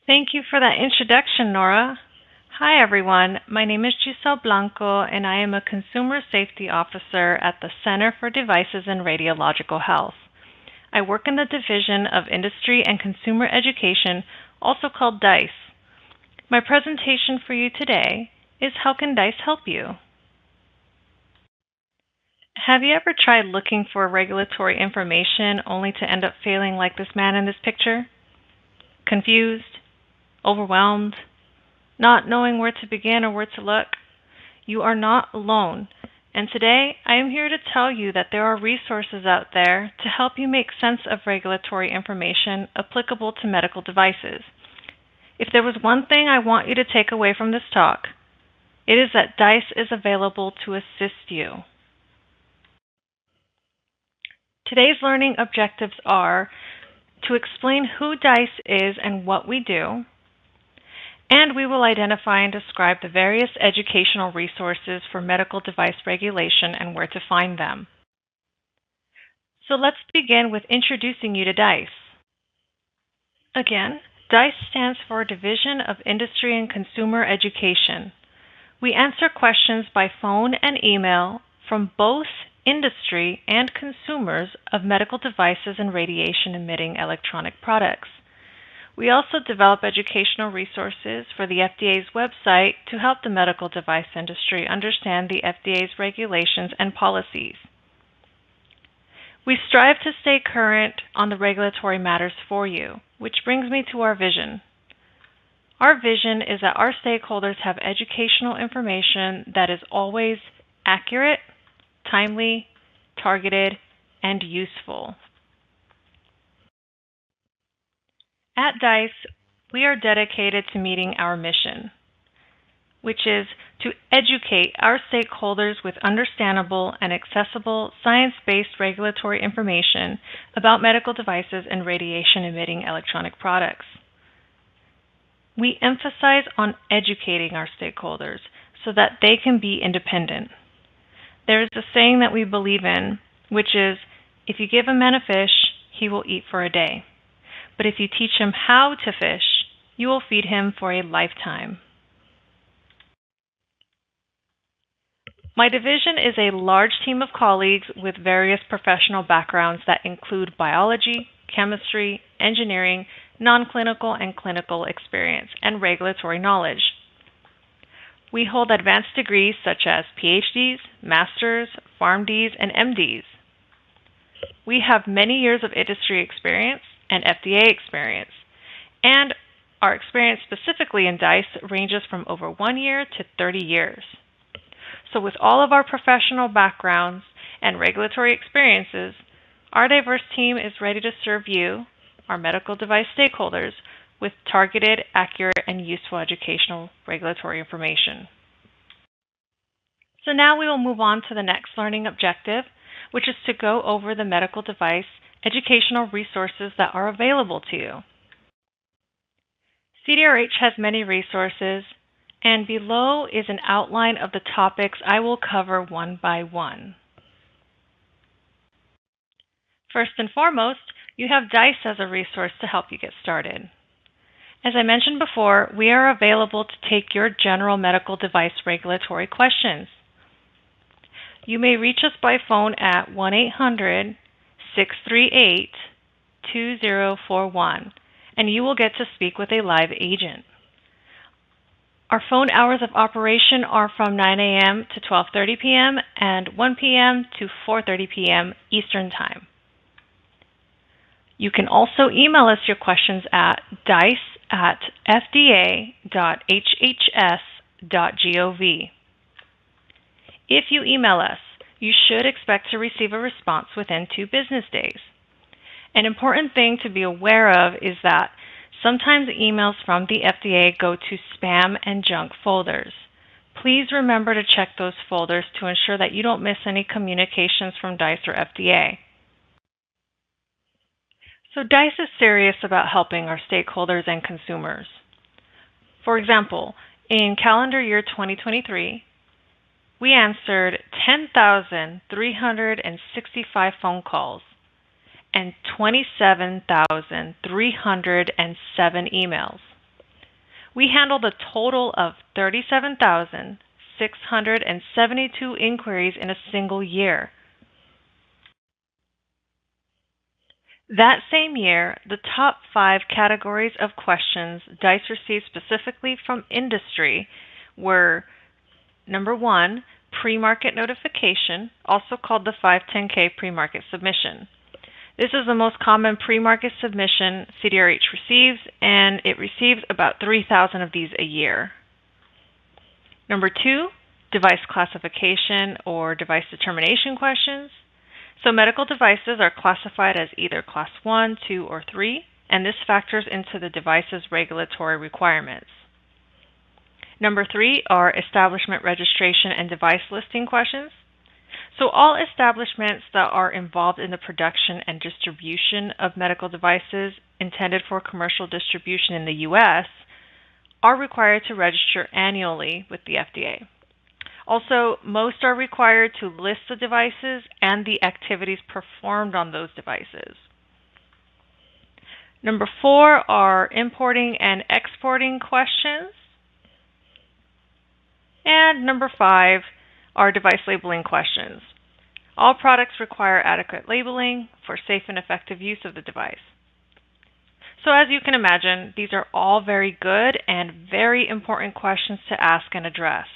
Thank you for that introduction, Nora. Hi, everyone. My name is Giselle Blanco, and I am a Consumer Safety Officer at the Center for Devices and Radiological Health. I work in the Division of Industry and Consumer Education, also called DICE. My presentation for you today is How Can DICE Help You? Have you ever tried looking for regulatory information only to end up feeling like this man in this picture? Confused? Overwhelmed? Not knowing where to begin or where to look? You are not alone. And today, I am here to tell you that there are resources out there to help you make sense of regulatory information applicable to medical devices. If there was one thing I want you to take away from this talk, it is that DICE is available to assist you. Today's learning objectives are to explain who DICE is and what we do, and we will identify and describe the various educational resources for medical device regulation and where to find them. So let's begin with introducing you to DICE. Again, DICE stands for Division of Industry and Consumer Education. We answer questions by phone and email from both industry and consumers of medical devices and radiation-emitting electronic products. We also develop educational resources for the FDA's website to help the medical device industry understand the FDA's regulations and policies. We strive to stay current on the regulatory matters for you, which brings me to our vision. Our vision is that our stakeholders have educational information that is always accurate, timely, targeted, and useful. At DICE, we are dedicated to meeting our mission, which is to educate our stakeholders with understandable and accessible science-based regulatory information about medical devices and radiation-emitting electronic products. We emphasize on educating our stakeholders so that they can be independent. There is a saying that we believe in, which is, if you give a man a fish, he will eat for a day. But if you teach him how to fish, you will feed him for a lifetime. My division is a large team of colleagues with various professional backgrounds that include biology, chemistry, engineering, non-clinical and clinical experience, and regulatory knowledge. We hold advanced degrees such as PhDs, Masters, PharmDs, and MDs. We have many years of industry experience and FDA experience, and our experience specifically in DICE ranges from over 1 year to 30 years. So with all of our professional backgrounds and regulatory experiences, our diverse team is ready to serve you, our medical device stakeholders, with targeted, accurate, and useful educational regulatory information. So now we will move on to the next learning objective, which is to go over the medical device educational resources that are available to you. CDRH has many resources, and below is an outline of the topics I will cover one by one. First and foremost, you have DICE as a resource to help you get started. As I mentioned before, we are available to take your general medical device regulatory questions. You may reach us by phone at 1-800-638-2041, and you will get to speak with a live agent. Our phone hours of operation are from 9 a.m. to 12:30 p.m. and 1 p.m. to 4:30 p.m. Eastern Time. You can also email us your questions at dice@fda.hhs.gov. If you email us, you should expect to receive a response within 2 business days. An important thing to be aware of is that sometimes emails from the FDA go to spam and junk folders. Please remember to check those folders to ensure that you don't miss any communications from DICE or FDA. So DICE is serious about helping our stakeholders and consumers. For example, in calendar year 2023, we answered 10,365 phone calls and 27,307 emails. We handled a total of 37,672 inquiries in a single year. That same year, the top 5 categories of questions DICE received specifically from industry were: number 1, premarket notification, also called the 510K premarket submission. This is the most common premarket submission CDRH receives, and it receives about 3,000 of these a year. Number 2, device classification or device determination questions. So medical devices are classified as either Class 1, 2, or 3, and this factors into the device's regulatory requirements. Number 3 are establishment registration and device listing questions. So all establishments that are involved in the production and distribution of medical devices intended for commercial distribution in the U.S. are required to register annually with the FDA. Also, most are required to list the devices and the activities performed on those devices. Number 4 are importing and exporting questions. And number 5 are device labeling questions. All products require adequate labeling for safe and effective use of the device. So as you can imagine, these are all very good and very important questions to ask and address.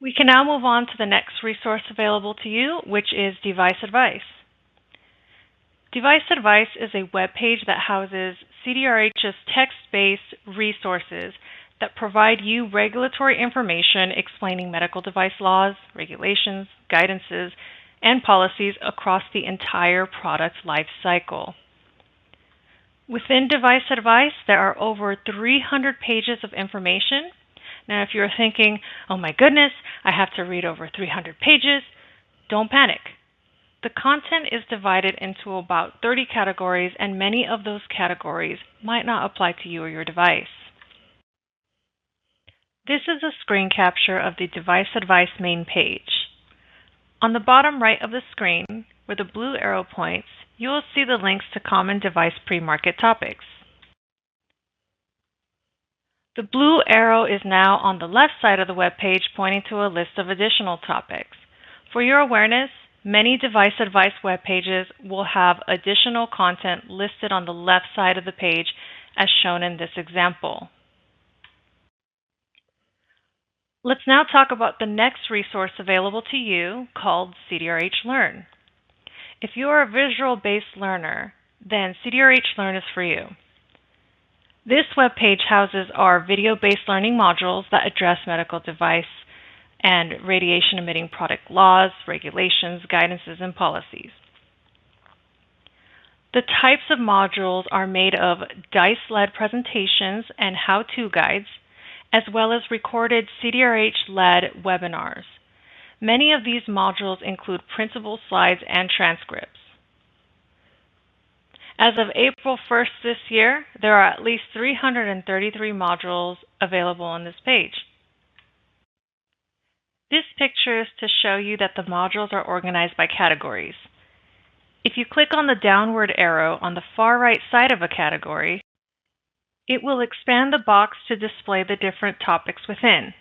We can now move on to the next resource available to you, which is Device Advice. Device Advice is a web page that houses CDRH's text-based resources that provide you regulatory information explaining medical device laws, regulations, guidances, and policies across the entire product life cycle. Within Device Advice, there are over 300 pages of information. Now, if you're thinking, oh my goodness, I have to read over 300 pages, don't panic. The content is divided into about 30 categories, and many of those categories might not apply to you or your device. This is a screen capture of the Device Advice main page. On the bottom right of the screen, where the blue arrow points, you will see the links to common device pre-market topics. The blue arrow is now on the left side of the web page, pointing to a list of additional topics. For your awareness, many Device Advice web pages will have additional content listed on the left side of the page, as shown in this example. Let's now talk about the next resource available to you, called CDRH Learn. If you are a visual-based learner, then CDRH Learn is for you. This web page houses our video-based learning modules that address medical device and radiation-emitting product laws, regulations, guidances, and policies. The types of modules are made of DICE-led presentations and how-to guides, as well as recorded CDRH-led webinars. Many of these modules include printable slides and transcripts. As of April 1st this year, there are at least 333 modules available on this page. This picture is to show you that the modules are organized by categories. If you click on the downward arrow on the far right side of a category, it will expand the box to display the different topics within.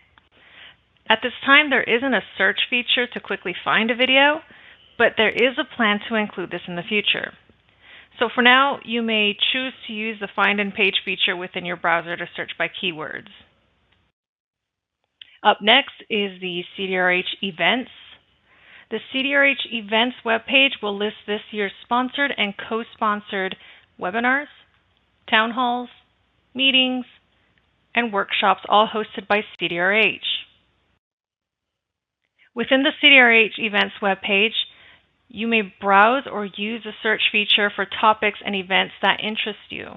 At this time, there isn't a search feature to quickly find a video, but there is a plan to include this in the future. So for now, you may choose to use the Find and Page feature within your browser to search by keywords. Up next is the CDRH Events. The CDRH Events webpage will list this year's sponsored and co-sponsored webinars, town halls, meetings, and workshops, all hosted by CDRH. Within the CDRH Events webpage, you may browse or use the search feature for topics and events that interest you.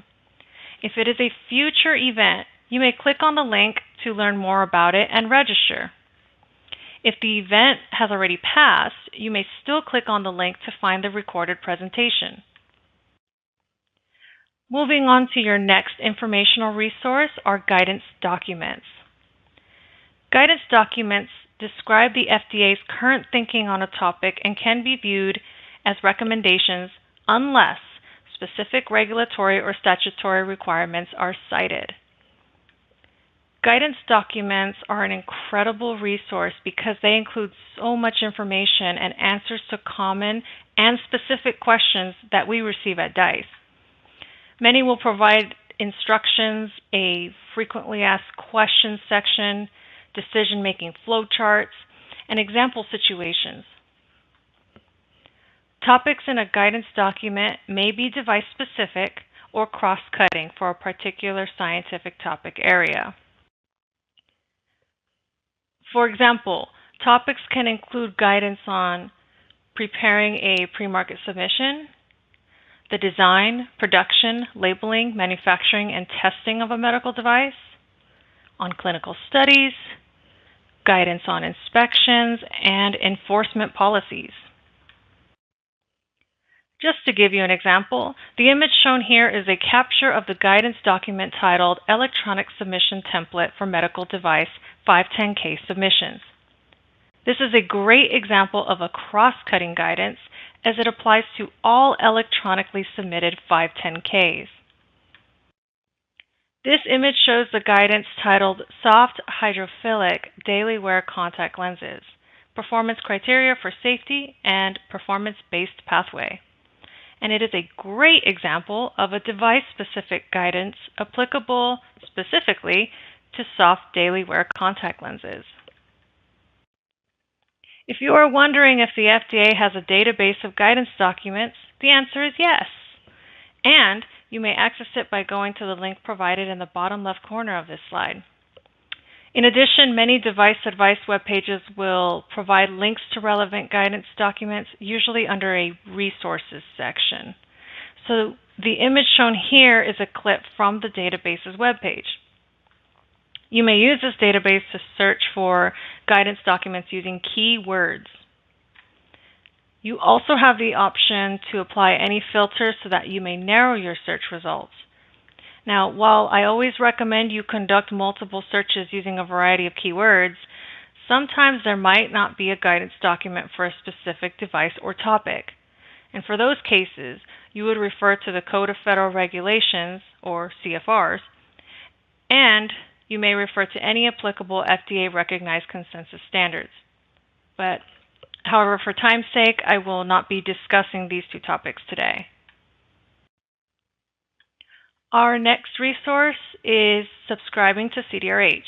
If it is a future event, you may click on the link to learn more about it and register. If the event has already passed, you may still click on the link to find the recorded presentation. Moving on to your next informational resource are guidance documents. Guidance documents describe the FDA's current thinking on a topic and can be viewed as recommendations unless specific regulatory or statutory requirements are cited. Guidance documents are an incredible resource because they include so much information and answers to common and specific questions that we receive at DICE. Many will provide instructions, a frequently asked questions section, decision-making flowcharts, and example situations. Topics in a guidance document may be device-specific or cross-cutting for a particular scientific topic area. For example, topics can include guidance on preparing a pre-market submission, the design, production, labeling, manufacturing, and testing of a medical device, on clinical studies, guidance on inspections, and enforcement policies. Just to give you an example, the image shown here is a capture of the guidance document titled Electronic Submission Template for Medical Device 510K Submissions. This is a great example of a cross-cutting guidance as it applies to all electronically submitted 510Ks. This image shows the guidance titled Soft Hydrophilic Daily Wear Contact Lenses, Performance Criteria for Safety and Performance-Based Pathway. And it is a great example of a device-specific guidance applicable specifically to soft daily wear contact lenses. If you are wondering if the FDA has a database of guidance documents, the answer is yes. And you may access it by going to the link provided in the bottom left corner of this slide. In addition, many device advice web pages will provide links to relevant guidance documents, usually under a resources section. So the image shown here is a clip from the database's webpage. You may use this database to search for guidance documents using keywords. You also have the option to apply any filters so that you may narrow your search results. Now, while I always recommend you conduct multiple searches using a variety of keywords, sometimes there might not be a guidance document for a specific device or topic. And for those cases, you would refer to the Code of Federal Regulations, or CFRs, and you may refer to any applicable FDA-recognized consensus standards. But, however, for time's sake, I will not be discussing these two topics today. Our next resource is subscribing to CDRH.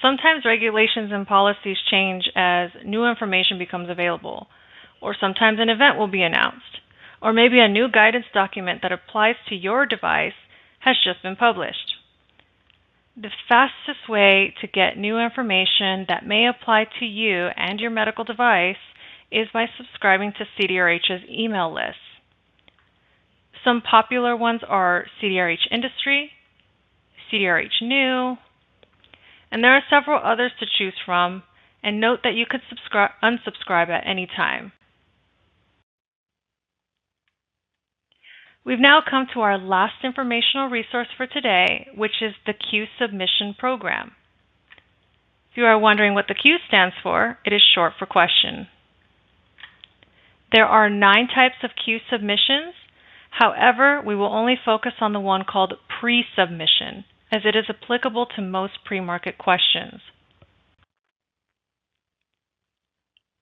Sometimes regulations and policies change as new information becomes available, or sometimes an event will be announced, or maybe a new guidance document that applies to your device has just been published. The fastest way to get new information that may apply to you and your medical device is by subscribing to CDRH's email list. Some popular ones are CDRH Industry, CDRH New, and there are several others to choose from, and note that you could unsubscribe at any time. We've now come to our last informational resource for today, which is the Q Submission Program. If you are wondering what the Q stands for, it is short for question. There are 9 types of Q submissions. However, we will only focus on the one called pre-submission, as it is applicable to most pre-market questions.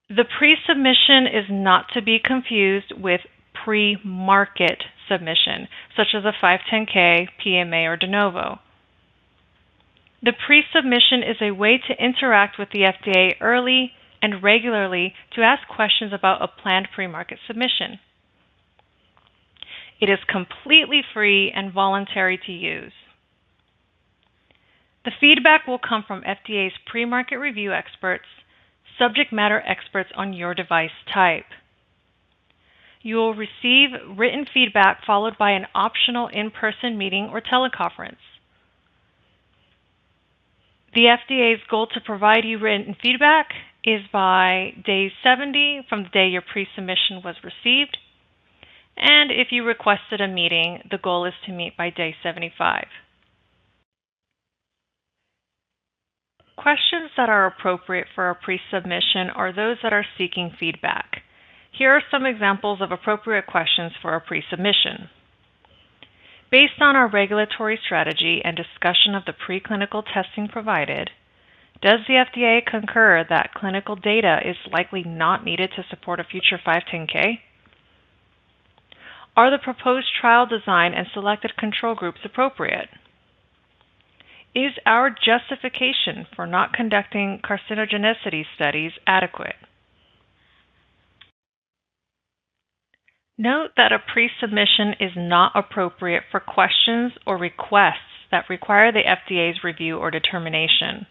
The pre-submission is not to be confused with pre-market submission, such as a 510K, PMA, or de novo. The pre-submission is a way to interact with the FDA early and regularly to ask questions about a planned pre-market submission. It is completely free and voluntary to use. The feedback will come from FDA's pre-market review experts, subject matter experts on your device type. You will receive written feedback followed by an optional in-person meeting or teleconference. The FDA's goal to provide you written feedback is by day 70 from the day your pre-submission was received. And if you requested a meeting, the goal is to meet by day 75. Questions that are appropriate for a pre-submission are those that are seeking feedback. Here are some examples of appropriate questions for a pre-submission. Based on our regulatory strategy and discussion of the preclinical testing provided, does the FDA concur that clinical data is likely not needed to support a future 510(k)? Are the proposed trial design and selected control groups appropriate? Is our justification for not conducting carcinogenicity studies adequate? Note that a pre-submission is not appropriate for questions or requests that require the FDA's review or determination.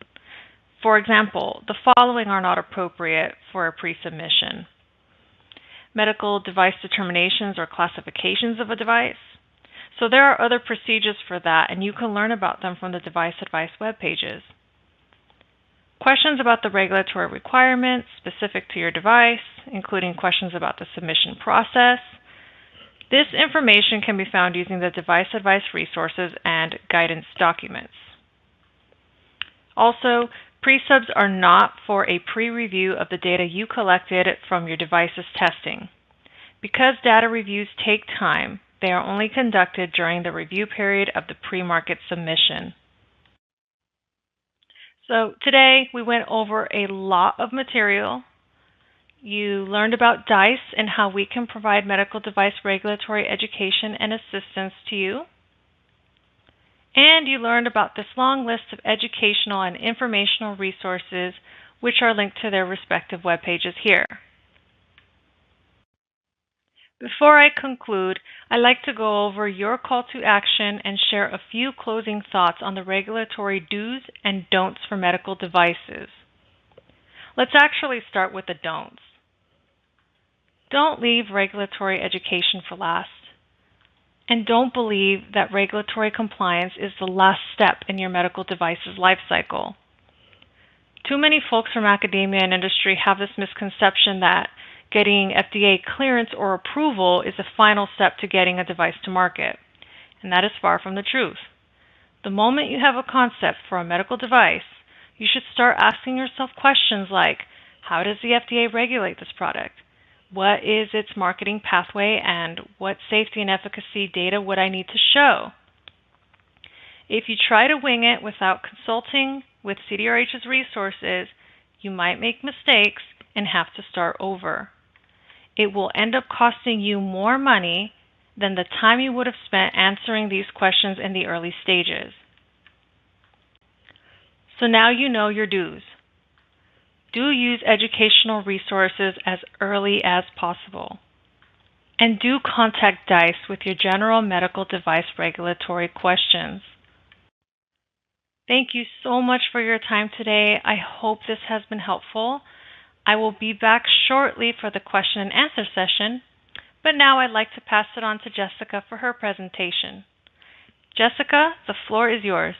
For example, the following are not appropriate for a pre-submission: medical device determinations or classifications of a device. So there are other procedures for that, and you can learn about them from the device advice web pages. Questions about the regulatory requirements specific to your device, including questions about the submission process. This information can be found using the device advice resources and guidance documents. Also, pre-subs are not for a pre-review of the data you collected from your device's testing. Because data reviews take time, they are only conducted during the review period of the pre-market submission. So today we went over a lot of material. You learned about DICE and how we can provide medical device regulatory education and assistance to you. And you learned about this long list of educational and informational resources which are linked to their respective web pages here. Before I conclude, I'd like to go over your call to action and share a few closing thoughts on the regulatory do's and don'ts for medical devices. Let's actually start with the don'ts. Don't leave regulatory education for last. And don't believe that regulatory compliance is the last step in your medical device's life cycle. Too many folks from academia and industry have this misconception that getting FDA clearance or approval is the final step to getting a device to market, and that is far from the truth. The moment you have a concept for a medical device, you should start asking yourself questions like, how does the FDA regulate this product? What is its marketing pathway, and what safety and efficacy data would I need to show? If you try to wing it without consulting with CDRH's resources, you might make mistakes and have to start over. It will end up costing you more money than the time you would have spent answering these questions in the early stages. So now you know your do's. Do use educational resources as early as possible. And do contact DICE with your general medical device regulatory questions. Thank you so much for your time today. I hope this has been helpful. I will be back shortly for the question and answer session, but now I'd like to pass it on to Jessica for her presentation. Jessica, the floor is yours.